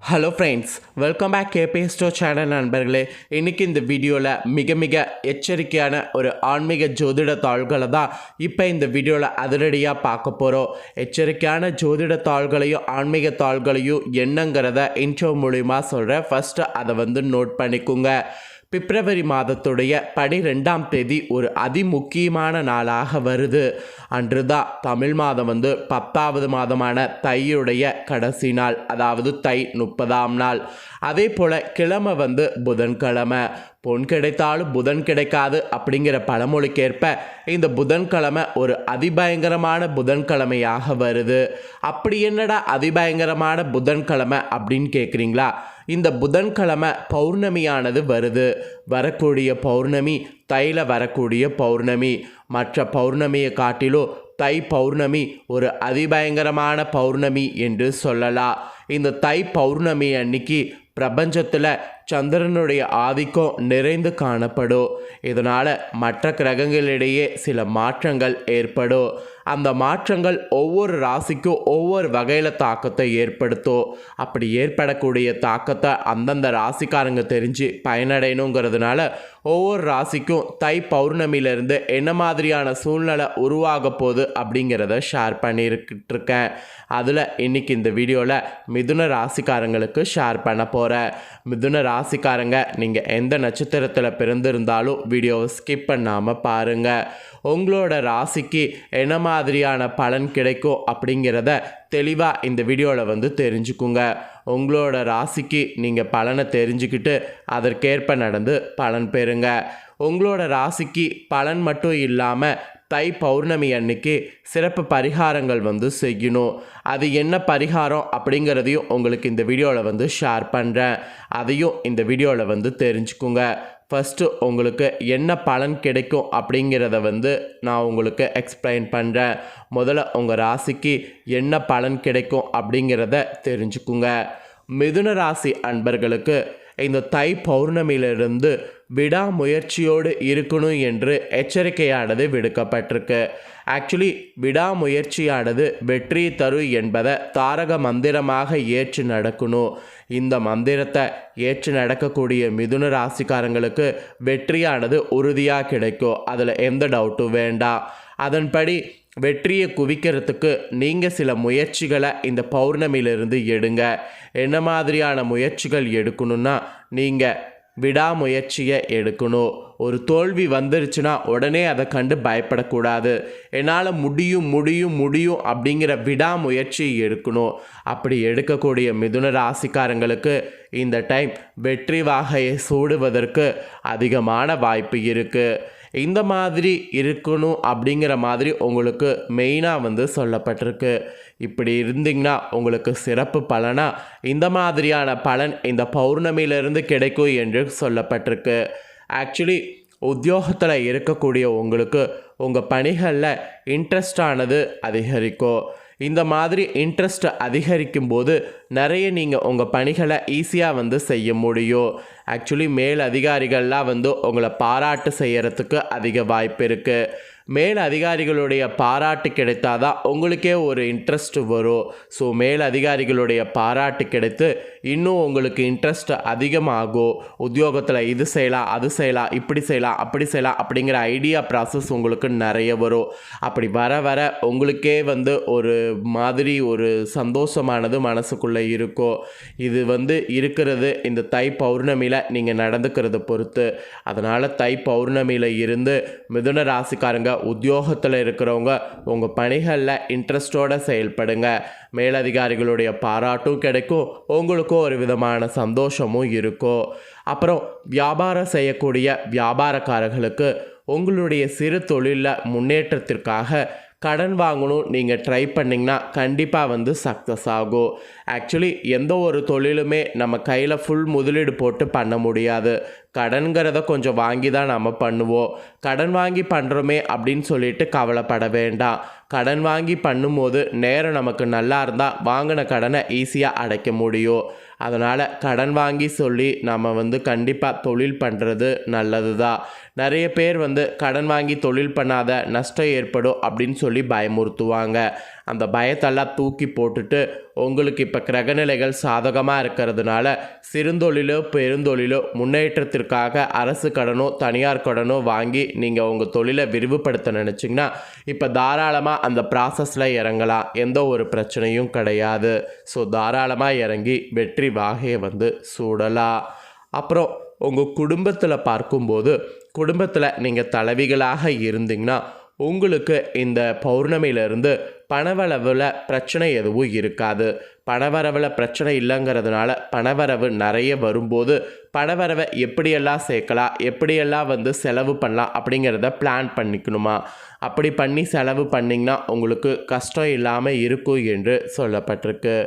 Hello friends, welcome back KB store channel நண்பர்களே. இன்றைக்கி இந்த வீடியோவில் மிக எச்சரிக்கையான ஒரு ஆன்மீக ஜோதிட தாள்களை தான் இப்போ இந்த வீடியோவில் அதிரடியாக பார்க்க போகிறோம். எச்சரிக்கையான ஜோதிட தாள்களையும் ஆன்மீக தாள்களையும் என்னங்கிறத இன்ட்ரோ மூலிமா சொல்கிறேன். ஃபஸ்ட்டு அதை நோட் பண்ணிக்கோங்க. பிப்ரவரி மாதத்துடைய 12ஆம் தேதி ஒரு அதிமுக்கியமான நாளாக வருது. அன்று தான் தமிழ் மாதம் 10வது மாதமான தையுடைய கடைசி நாள், அதாவது தை 30ஆம் நாள். அதே போல் கிழமை புதன்கிழமை. பொன் கிடைத்தாலும் புதன் கிடைக்காது அப்படிங்கிற பழமொழிக்கேற்ப இந்த புதன்கிழமை ஒரு அதிபயங்கரமான புதன்கிழமையாக வருது. அப்படி என்னடா அதிபயங்கரமான புதன்கிழமை அப்படின்னு கேட்குறீங்களா? இந்த புதன்கிழமை பௌர்ணமியானது வருது. வரக்கூடிய பௌர்ணமி தையில் வரக்கூடிய பௌர்ணமி. மற்ற பௌர்ணமியை காட்டிலும் தை பௌர்ணமி ஒரு அதிபயங்கரமான பௌர்ணமி என்று சொல்லலாம். இந்த தை பௌர்ணமி அன்னைக்கு பிரபஞ்சத்தில் சந்திரனுடைய ஆதிக்கம் நிறைந்து காணப்படும். இதனால் மற்ற கிரகங்களிடையே சில மாற்றங்கள் ஏற்படும். அந்த மாற்றங்கள் ஒவ்வொரு ராசிக்கும் ஒவ்வொரு வகையில் தாக்கத்தை ஏற்படுத்தும். அப்படி ஏற்படக்கூடிய தாக்கத்தை அந்தந்த ராசிக்காரங்க தெரிஞ்சு பயனடையணுங்கிறதுனால ஒவ்வொரு ராசிக்கும் தை பௌர்ணமியிலேருந்து என்ன மாதிரியான சூழ்நிலை உருவாக போகுது அப்படிங்கிறத ஷேர் பண்ணியிருக்கிட்டுருக்கேன். அதில் இன்றைக்கி இந்த வீடியோவில் மிதுன ராசிக்காரங்களுக்கு ஷேர் பண்ண போகிறேன். மிதுன ராசிக்காரங்க நீங்கள் எந்த நட்சத்திரத்தில் பிறந்திருந்தாலும் வீடியோவை ஸ்கிப் பண்ணாமல் பாருங்கள். உங்களோட ராசிக்கு என்ன மாதிரியான பலன் கிடைக்கும் அப்படிங்கிறத தெளிவாக இந்த வீடியோவில் தெரிஞ்சுக்குங்க. உங்களோட ராசிக்கு நீங்கள் பலனை தெரிஞ்சுக்கிட்டு அதற்கேற்ப நடந்து பலன் பெறுங்க. உங்களோட ராசிக்கு பலன் மட்டும் இல்லாமல் தை பௌர்ணமி அன்னைக்கு சிறப்பு பரிகாரங்கள் செய்யணும். அது என்ன பரிகாரம் அப்படிங்கிறதையும் உங்களுக்கு இந்த வீடியோவில் ஷேர் பண்ணுறேன். அதையும் இந்த வீடியோவில் தெரிஞ்சுக்குங்க. ஃபஸ்ட்டு உங்களுக்கு என்ன பலன் கிடைக்கும் அப்படிங்கிறத நான் உங்களுக்கு எக்ஸ்பிளைன் பண்ணுறேன். முதல்ல உங்கள் ராசிக்கு என்ன பலன் கிடைக்கும் அப்படிங்கிறத தெரிஞ்சுக்குங்க. மிதுன ராசி அன்பர்களுக்கு இந்த தை பௌர்ணமியிலிருந்து விடாமுயற்சியோடு இருக்கணும் என்று எச்சரிக்கையானது விடுக்கப்பட்டிருக்கு. ஆக்சுவலி விடாமுயற்சியானது வெற்றி தரும் என்பதை தாரக மந்திரமாக ஏற்று நடக்கணும். இந்த மந்திரத்தை ஏற்று நடக்கக்கூடிய மிதுன ராசிக்காரங்களுக்கு வெற்றியானது உறுதியாக கிடைக்கும். அதில் எந்த டவுட்டும் வேண்டாம். அதன்படி வெற்றியை குவிக்கிறதுக்கு நீங்கள் சில முயற்சிகளை இந்த பௌர்ணமியிலிருந்து எடுங்க. என்ன மாதிரியான முயற்சிகள் எடுக்கணும்னா, நீங்கள் விடாமுயற்சியை எடுக்கணும். ஒரு தோல்வி வந்துருச்சுன்னா உடனே அதை கண்டு பயப்படக்கூடாது. என்னால் முடியும் முடியும் முடியும் அப்படிங்கிற விடாமுயற்சியை எடுக்கணும். அப்படி எடுக்கக்கூடிய மிதுன ராசிக்காரங்களுக்கு இந்த டைம் வெற்றி வாகையை சூடுவதற்கு அதிகமான வாய்ப்பு இருக்குது. இந்த மாதிரி இருக்கணும் அப்படிங்கிற மாதிரி உங்களுக்கு மெயினாக சொல்லப்பட்டிருக்கு. இப்படி இருந்தீங்கன்னா உங்களுக்கு சிறப்பு பலனாக இந்த மாதிரியான பலன் இந்த பௌர்ணமியிலிருந்து கிடைக்கும் என்று சொல்லப்பட்டிருக்கு. ஆக்சுவலி உத்தியோகத்தில் இருக்கக்கூடிய உங்களுக்கு உங்கள் பணிகளில் இன்ட்ரெஸ்டானது அதிகரிக்கும். இந்த மாதிரி இன்ட்ரெஸ்ட் அதிகரிக்கும் போது நிறைய நீங்கள் உங்கள் பணிகளை ஈஸியாக செய்ய முடியும். ஆக்சுவலி மேல் அதிகாரிகள்லாம் உங்களை பாராட்டு செய்கிறதுக்கு அதிக வாய்ப்பு இருக்குது. மேல் அதிகாரிகளுடைய பாராட்டு கிடைத்தாதான் உங்களுக்கே ஒரு இன்ட்ரெஸ்ட் வரும். ஸோ மேல் அதிகாரிகளுடைய பாராட்டு கிடைத்து இன்னும் உங்களுக்கு இன்ட்ரெஸ்ட் அதிகமாகும். உத்தியோகத்தில் இது செய்யலாம், அது செய்யலாம், இப்படி செய்யலாம், அப்படி செய்யலாம் அப்படிங்கிற ஐடியா ப்ராசஸ் உங்களுக்கு நிறைய வரும். அப்படி வர வர உங்களுக்கே ஒரு மாதிரி ஒரு சந்தோஷமானது மனசுக்குள்ளே இருக்கும். இது இருக்கிறது இந்த தை பௌர்ணமியில் நீங்கள் நடந்துக்கிறத பொறுத்து. அதனால் தை பௌர்ணமியில் இருந்து மிதுன ராசிக்காரங்க உத்தியோகத்தில் இருக்கிறவங்க உங்கள் பணிகளில் இன்ட்ரெஸ்டோடு செயல்படுங்க. மேலதிகாரிகளுடைய பாராட்டும் கிடைக்கும். உங்களுக்கும் ஒரு விதமான சந்தோஷமும் இருக்கும். அப்புறம் வியாபாரம் செய்யக்கூடிய வியாபாரக்காரர்களுக்கு உங்களுடைய சிறு தொழிலில் முன்னேற்றத்திற்காக கடன் வாங்கணும் நீங்கள் ட்ரை பண்ணிங்கன்னா கண்டிப்பாக சக்ஸஸ் ஆகும். ஆக்சுவலி எந்த ஒரு தொழிலுமே நம்ம கையில் ஃபுல் முதலீடு போட்டு பண்ண முடியாது. கடன்கிறத கொஞ்சம் வாங்கி தான் நம்ம பண்ணுவோம். கடன் வாங்கி பண்ணுறோமே அப்படின்னு சொல்லிட்டு கவலைப்பட வேண்டாம். கடன் வாங்கி பண்ணும்போது நேரம் நமக்கு நல்லா இருந்தால் வாங்கின கடனை ஈஸியாக அடைக்க முடியும். அதனால் கடன் வாங்கி சொல்லி நம்ம கண்டிப்பாக தொழில் பண்ணுறது நல்லது தான். நிறைய பேர் கடன் வாங்கி தொழில் பண்ணாத நஷ்டம் ஏற்படும் அப்படின்னு சொல்லி பயமுறுத்துவாங்க. அந்த பயத்தெல்லாம் தூக்கி போட்டுட்டு உங்களுக்கு இப்போ கிரகநிலைகள் சாதகமாக இருக்கிறதுனால சிறுந்தொழிலோ பெருந்தொழிலோ முன்னேற்றத்திற்காக அரசு கடனோ தனியார் கடனோ வாங்கி நீங்கள் உங்கள் தொழிலை விரிவுபடுத்த நினச்சிங்கன்னா இப்போ தாராளமாக அந்த ப்ராசஸில் இறங்கலாம். எந்த ஒரு பிரச்சனையும் கிடையாது. ஸோ தாராளமாக இறங்கி வெற்றி வாகையை வந்து சூடலாம். அப்புறம் உங்கள் குடும்பத்தில் பார்க்கும்போது குடும்பத்தில் நீங்கள் தலைவிகளாக இருந்தீங்கன்னா உங்களுக்கு இந்த பௌர்ணமியிலிருந்து பணவரவில் பிரச்சனை எதுவும் இருக்காது. பணவரவில் பிரச்சனை இல்லைங்கிறதுனால பணவரவு நிறைய வரும்போது பணவரவை எப்படியெல்லாம் சேர்க்கலாம், எப்படியெல்லாம் வந்து செலவு பண்ணலாம் அப்படிங்கிறத பிளான் பண்ணிக்கணுமா. அப்படி பண்ணி செலவு பண்ணிங்கன்னா உங்களுக்கு கஷ்டம் இல்லாமல் இருக்கும் என்று சொல்லப்பட்டிருக்கு.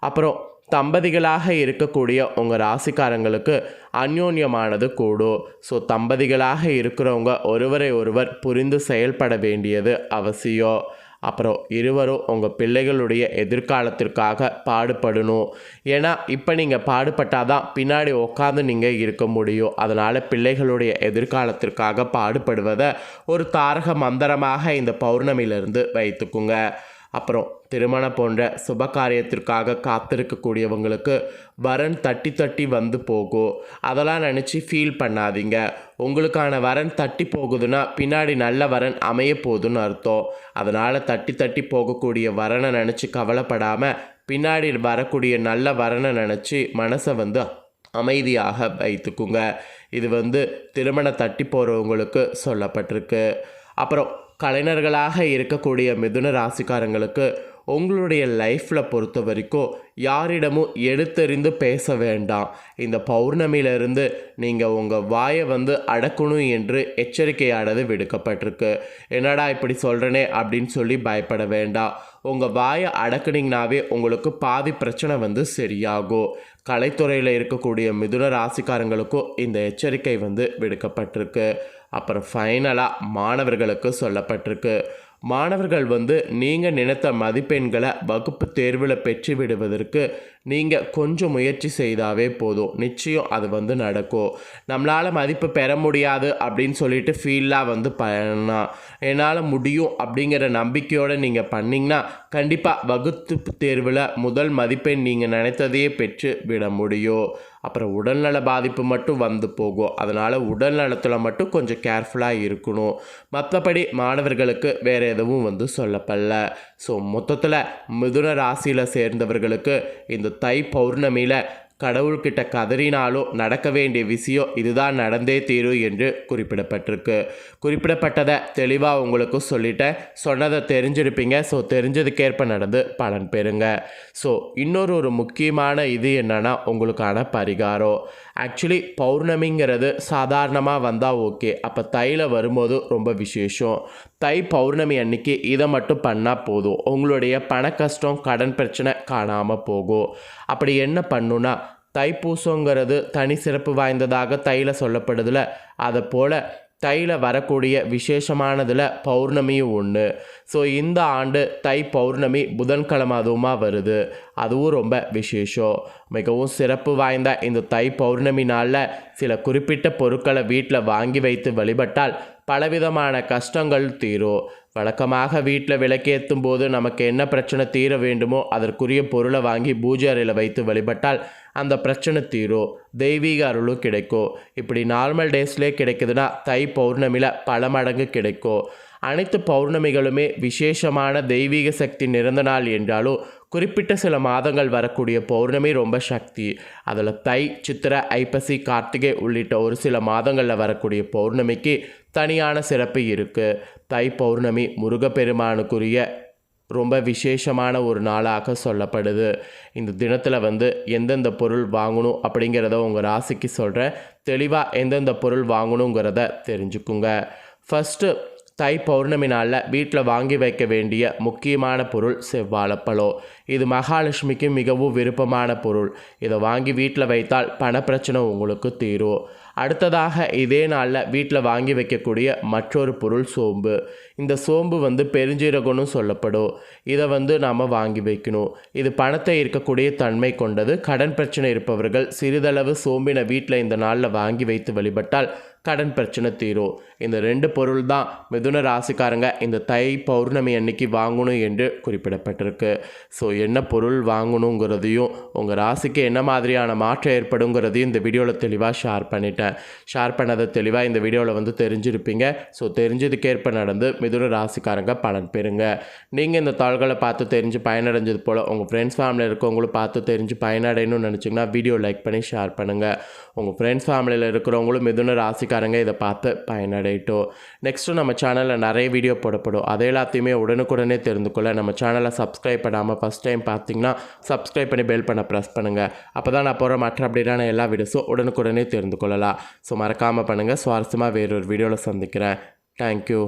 அப்புறம் தம்பதிகளாக இருக்கக்கூடிய உங்கள் ராசிக்காரங்களுக்கு அந்யோன்யமானது கூடும். ஸோ தம்பதிகளாக இருக்கிறவங்க ஒருவரை ஒருவர் புரிந்து செயல்பட வேண்டியது அவசியம். அப்புறம் இருவரும் உங்கள் பிள்ளைகளுடைய எதிர்காலத்திற்காக பாடுபடணும். ஏன்னா இப்போ நீங்கள் பாடுபட்டால் தான் பின்னாடி உட்காந்து நீங்கள் இருக்க முடியும். அதனால் பிள்ளைகளுடைய எதிர்காலத்திற்காக பாடுபடுவதை ஒரு தாரக மந்திரமாக இந்த பௌர்ணமியிலிருந்து வைத்துக்குங்க. அப்புறம் திருமணம் போன்ற சுப காரியத்திற்காக காத்திருக்கக்கூடியவங்களுக்கு வரன் தட்டி தட்டி வந்து போகும். அதெல்லாம் நினச்சி ஃபீல் பண்ணாதீங்க. உங்களுக்கான வரன் தட்டி போகுதுன்னா பின்னாடி நல்ல வரன் அமைய போகுதுன்னு அர்த்தம். அதனால் தட்டி தட்டி போகக்கூடிய வரனை நினச்சி கவலைப்படாமல் பின்னாடி வரக்கூடிய நல்ல வரனை நினச்சி மனசை வந்து அமைதியாக வைத்துக்குங்க. இது வந்து திருமணம் தட்டி போகிறவங்களுக்கு சொல்லப்பட்டிருக்கு. அப்புறம் கலைஞர்களாக இருக்கக்கூடிய மிதுன ராசிக்காரங்களுக்கு உங்களுடைய லைஃப்பில் பொறுத்த வரைக்கும் யாரிடமும் எடுத்தறிந்து பேச வேண்டாம். இந்த பௌர்ணமியிலிருந்து நீங்கள் உங்கள் வாயை வந்து அடக்கணும் என்று எச்சரிக்கையானது விடுக்கப்பட்டிருக்கு. என்னடா இப்படி சொல்கிறனே அப்படின்னு சொல்லி பயப்பட வேண்டாம். உங்கள் வாயை அடக்குனீங்கனாவே உங்களுக்கு பாதி பிரச்சனை வந்து சரியாகும். கலைத்துறையில் இருக்கக்கூடிய மிதுன ராசிக்காரங்களுக்கும் இந்த எச்சரிக்கை வந்து விடுக்கப்பட்டிருக்கு. அப்புறம் ஃபைனலாக மாணவர்களுக்கு சொல்லப்பட்டிருக்கு. மாணவர்கள் வந்து நீங்கள் நினைத்த மதிப்பெண்களை வகுப்பு தேர்வில் பெற்று விடுவதற்கு நீங்கள் கொஞ்சம் முயற்சி செய்தாவே போதும். நிச்சயம் அது வந்து நடக்கும். நம்மளால் மதிப்பு பெற முடியாது அப்படின்னு சொல்லிட்டு ஃபீலாக வந்து பண்ணலாம். என்னால் முடியும் அப்படிங்கிற நம்பிக்கையோடு நீங்கள் பண்ணிங்கன்னா கண்டிப்பாக வகுப்பு தேர்வில் முதல் மதிப்பெண் நீங்கள் நினைத்ததையே பெற்று விட முடியும். அப்புறம் உடல்நல பாதிப்பு மட்டும் வந்து போகும். அதனால் உடல் நலத்தில் மட்டும் கொஞ்சம் கேர்ஃபுல்லாக இருக்கணும். மற்றபடி மாணவர்களுக்கு வேறு எதுவும் வந்து சொல்லப்படல. ஸோ மொத்தத்தில் மிதுன ராசியில் சேர்ந்தவர்களுக்கு இந்த தை பௌர்ணமியில் கடவுள்கிட்ட கதறினாலும் நடக்க வேண்டிய விஷயம் இதுதான் நடந்தே தீரும் என்று குறிப்பிடப்பட்டிருக்கு. குறிப்பிடப்பட்டதை தெளிவாக உங்களுக்கு சொல்லிட்டேன். சொன்னதை தெரிஞ்சிருப்பீங்க. ஸோ தெரிஞ்சதுக்கேற்ப நடந்து பலன் பெறுங்க. ஸோ இன்னொரு முக்கியமான இது என்னென்னா உங்களுக்கான பரிகாரம். ஆக்சுவலி பௌர்ணமிங்கிறது சாதாரணமாக வந்தால் ஓகே. அப்போ தையில் வரும்போது ரொம்ப விசேஷம். தை பௌர்ணமி அன்னைக்கு இதை மட்டும் பண்ணால் போதும். உங்களுடைய பண கஷ்டம் கடன் பிரச்சனை காணாமல் போகும். அப்படி என்ன பண்ணுன்னா தைப்பூசங்கிறது தனி சிறப்பு வாய்ந்ததாக தையில் சொல்லப்படுதில்ல, அதை போல் தையில் வரக்கூடிய விசேஷமானதில் பௌர்ணமியும் ஒன்று. ஸோ இந்த ஆண்டு தை பௌர்ணமி புதன்கிழமை அதுவுமா வருது. அதுவும் ரொம்ப விசேஷம். மிகவும் சிறப்பு வாய்ந்த இந்த தை பௌர்ணமி நாளில் சில குறிப்பிட்ட பொருட்களை வீட்டில் வாங்கி வைத்து வழிபட்டால் பலவிதமான கஷ்டங்கள் தீரும். வழக்கமாக வீட்டில் விளக்கேற்றும் போது நமக்கு என்ன பிரச்சனை தீர வேண்டுமோ அதற்குரிய பொருளை வாங்கி பூஜை அறையில் வைத்து வழிபட்டால் அந்த பிரச்சனை தீரும். தெய்வீக அருளும் கிடைக்கும். இப்படி நார்மல் டேஸ்லேயே கிடைக்குதுன்னா தை பௌர்ணமியில் பல மடங்கு கிடைக்கும். அனைத்து பௌர்ணமிகளுமே விசேஷமான தெய்வீக சக்தி நிறைந்த நாள் என்றாலும் குறிப்பிட்ட சில மாதங்கள் வரக்கூடிய பௌர்ணமி ரொம்ப சக்தி. அதில் தை, சித்திரை, ஐப்பசி, கார்த்திகை உள்ளிட்ட ஒரு சில மாதங்களில் வரக்கூடிய பௌர்ணமிக்கு தனியான சிறப்பு இருக்குது. தை பௌர்ணமி முருகப்பெருமானுக்குரிய ரொம்ப விசேஷமான ஒரு நாளாக சொல்லப்படுது. இந்த தினத்தில் வந்து எந்தெந்த பொருள் வாங்கணும் அப்படிங்கிறத உங்கள் ராசிக்கு சொல்கிறேன். தெளிவாக எந்தெந்த பொருள் வாங்கணுங்கிறத தெரிஞ்சுக்குங்க. ஃபஸ்ட்டு தை பௌர்ணமி நாளில் வீட்டில் வாங்கி வைக்க வேண்டிய முக்கியமான பொருள் செவ்வாழைப்பழம். இது மகாலட்சுமிக்கு மிகவும் விருப்பமான பொருள். இதை வாங்கி வீட்டில் வைத்தால் பணப்பிரச்சனை உங்களுக்கு தீரும். அடுத்ததாக இதே நாளில் வீட்டில் வாங்கி வைக்கக்கூடிய மற்றொரு பொருள் சோம்பு. இந்த சோம்பு வந்து பெருஞ்சீரகம்னு சொல்லப்படும். இதை வந்து நாம் வாங்கி வைக்கணும். இது பணத்தை இருக்கக்கூடிய தன்மை கொண்டது. கடன் பிரச்சனை இருப்பவர்கள் சிறிதளவு சோம்பினை வீட்டில் இந்த நாளில் வாங்கி வைத்து வழிபட்டால் கடன் பிரச்சனை தீரும். இந்த 2 பொருள் தான் மிதுன ராசிக்காரங்க இந்த தை பௌர்ணமி அன்னைக்கு வாங்கணும் என்று குறிப்பிடப்பட்டிருக்கு. ஸோ என்ன பொருள் வாங்கணுங்கிறதையும் உங்கள் ராசிக்கு என்ன மாதிரியான மாற்றம் ஏற்படுங்கிறதையும் இந்த வீடியோவில் தெளிவாக ஷேர் பண்ணிட்டேன். ஷேர் பண்ணதை தெளிவாக இந்த வீடியோவில் தெரிஞ்சிருப்பீங்க. ஸோ தெரிஞ்சதுக்கேற்ப நடந்து மிதுன ராசிக்காரங்க பலன் பெறுங்க. நீங்கள் இந்த தாள்களை பார்த்து தெரிஞ்சு பயனடைஞ்சது போல் உங்கள் ஃப்ரெண்ட்ஸ் ஃபேமிலியில் இருக்கவங்களும் பார்த்து தெரிஞ்சு பயனடையணும்னு நினச்சிங்கன்னா வீடியோ லைக் பண்ணி ஷேர் பண்ணுங்கள். உங்கள் ஃப்ரெண்ட்ஸ் ஃபேமிலியில் இருக்கிறவங்களும் மிதுன ராசிக்காரங்க இதை பார்த்து பயனடையட்டும். நெக்ஸ்ட்டு நம்ம சேனலில் நிறைய வீடியோ போடப்படும். அதை எல்லாத்தையுமே உடனுக்குடனே தெரிந்து கொள்ள நம்ம சேனலை சப்ஸ்கிரைப் பண்ணாமல் ஃபஸ்ட் டைம் பார்த்தீங்கன்னா சப்ஸ்கிரைப் பண்ணி பெல் பண்ண ப்ரெஸ் பண்ணுங்கள். அப்போ தான் நான் போகிற மற்ற அப்டேட்டான எல்லா வீடியோஸும் உடனுக்குடனே தெரிந்து கொள்ளலாம். ஸோ மறக்காமல் பண்ணுங்கள். சுவாரஸ்யமாக வேறொரு வீடியோவில் சந்திக்கிறேன். தேங்க்யூ.